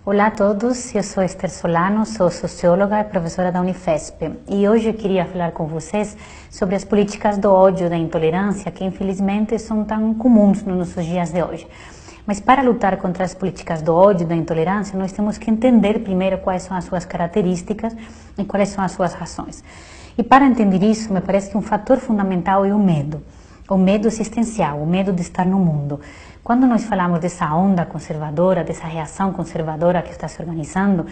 Olá a todos, eu sou Esther Solano, sou socióloga e professora da Unifesp e hoje eu queria falar com vocês sobre as políticas do ódio e da intolerância que infelizmente são tão comuns nos nossos dias de hoje. Mas para lutar contra as políticas do ódio e da intolerância, nós temos que entender primeiro quais são as suas características e quais são as suas razões. E para entender isso, me parece que um fator fundamental é o medo existencial, o medo de estar no mundo. Quando nós falamos dessa onda conservadora, dessa reação conservadora que está se organizando,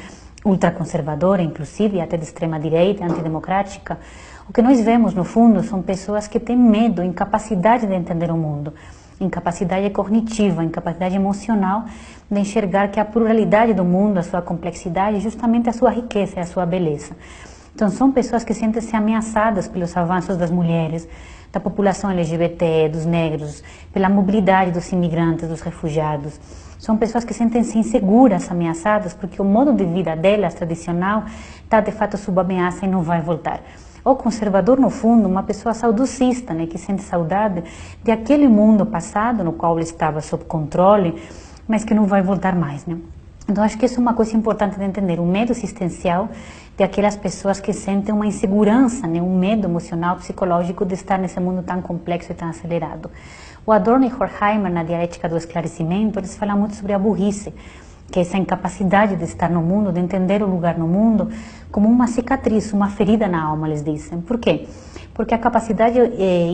ultraconservadora inclusive, até de extrema direita, antidemocrática, o que nós vemos no fundo são pessoas que têm medo, incapacidade de entender o mundo, incapacidade cognitiva, incapacidade emocional de enxergar que a pluralidade do mundo, a sua complexidade, justamente a sua riqueza e a sua beleza. Então são pessoas que sentem-se ameaçadas pelos avanços das mulheres, da população LGBT, dos negros, pela mobilidade dos imigrantes, dos refugiados. São pessoas que sentem-se inseguras, ameaçadas, porque o modo de vida delas, tradicional, está de fato sob ameaça e não vai voltar. O conservador, no fundo, uma pessoa saudosista, né, que sente saudade de aquele mundo passado no qual ele estava sob controle, mas que não vai voltar mais, né? Então, acho que isso é uma coisa importante de entender, o medo existencial de aquelas pessoas que sentem uma insegurança, né, um medo emocional, psicológico de estar nesse mundo tão complexo e tão acelerado. O Adorno e Horkheimer, na Dialética do Esclarecimento, eles falam muito sobre a burrice, que é essa incapacidade de estar no mundo, de entender o lugar no mundo, como uma cicatriz, uma ferida na alma, eles dizem. Por quê? Porque a capacidade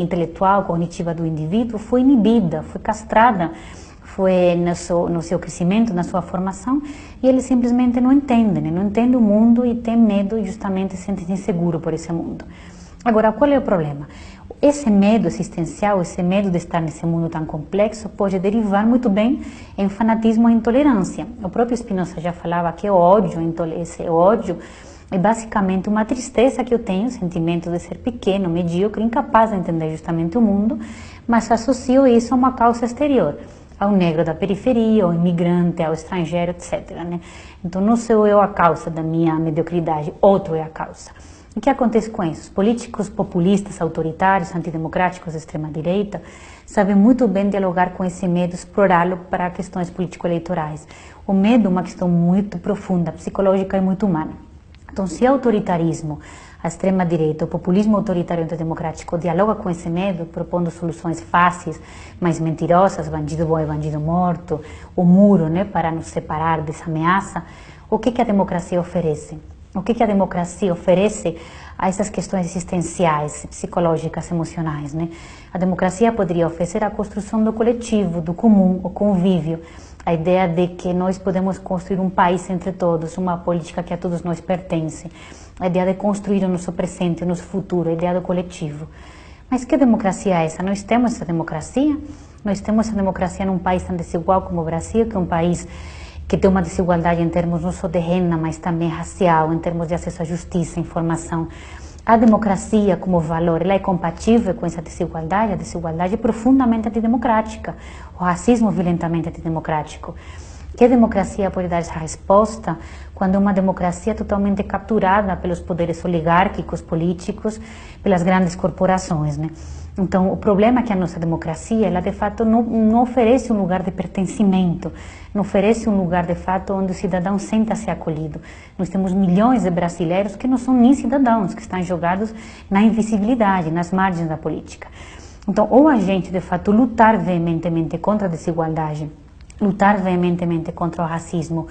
intelectual, cognitiva do indivíduo foi inibida, foi castrada, foi no seu crescimento, na sua formação, e ele simplesmente não entende, né? Não entende o mundo e tem medo e justamente se sente inseguro por esse mundo. Agora, qual é o problema? Esse medo existencial, esse medo de estar nesse mundo tão complexo, pode derivar muito bem em fanatismo e intolerância. O próprio Spinoza já falava que o ódio é basicamente uma tristeza que eu tenho, o sentimento de ser pequeno, medíocre, incapaz de entender justamente o mundo, mas associo isso a uma causa exterior, ao negro da periferia, ao imigrante, ao estrangeiro, etc. Né? Então, não sou eu a causa da minha mediocridade, outro é a causa. O que acontece com isso? Os políticos populistas, autoritários, antidemocráticos, de extrema-direita, sabem muito bem dialogar com esse medo, explorá-lo para questões político-eleitorais. O medo é uma questão muito profunda, psicológica e muito humana. Então, se o autoritarismo, a extrema-direita, o populismo autoritário antidemocrático dialoga com esse medo, propondo soluções fáceis, mas mentirosas, bandido bom e bandido morto, o muro, né, para nos separar dessa ameaça, o que a democracia oferece? O que a democracia oferece a essas questões existenciais, psicológicas, emocionais, né? A democracia poderia oferecer a construção do coletivo, do comum, o convívio, a ideia de que nós podemos construir um país entre todos, uma política que a todos nós pertence, a ideia de construir o nosso presente, o nosso futuro, a ideia do coletivo. Mas que democracia é essa? Nós temos essa democracia? Nós temos essa democracia num país tão desigual como o Brasil, que é um país que tem uma desigualdade em termos não só de renda, mas também racial, em termos de acesso à justiça, à informação. A democracia como valor, ela é compatível com essa desigualdade? A desigualdade é profundamente antidemocrática, o racismo é violentamente antidemocrático. Que democracia pode dar essa resposta quando é uma democracia totalmente capturada pelos poderes oligárquicos, políticos, pelas grandes corporações, né? Então, o problema é que a nossa democracia, ela de fato não oferece um lugar de pertencimento, não oferece um lugar de fato onde o cidadão senta-se acolhido. Nós temos milhões de brasileiros que não são nem cidadãos, que estão jogados na invisibilidade, nas margens da política. Então, ou a gente de fato lutar veementemente contra a desigualdade, lutar veementemente contra o racismo,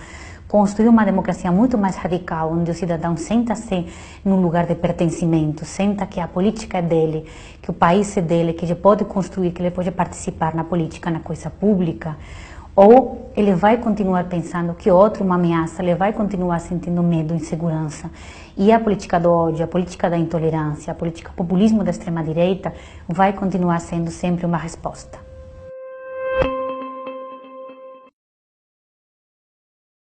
construir uma democracia muito mais radical, onde o cidadão senta-se num lugar de pertencimento, senta que a política é dele, que o país é dele, que ele pode construir, que ele pode participar na política, na coisa pública, ou ele vai continuar pensando que outro é uma ameaça, ele vai continuar sentindo medo, insegurança. E a política do ódio, a política da intolerância, a política populismo da extrema-direita vai continuar sendo sempre uma resposta.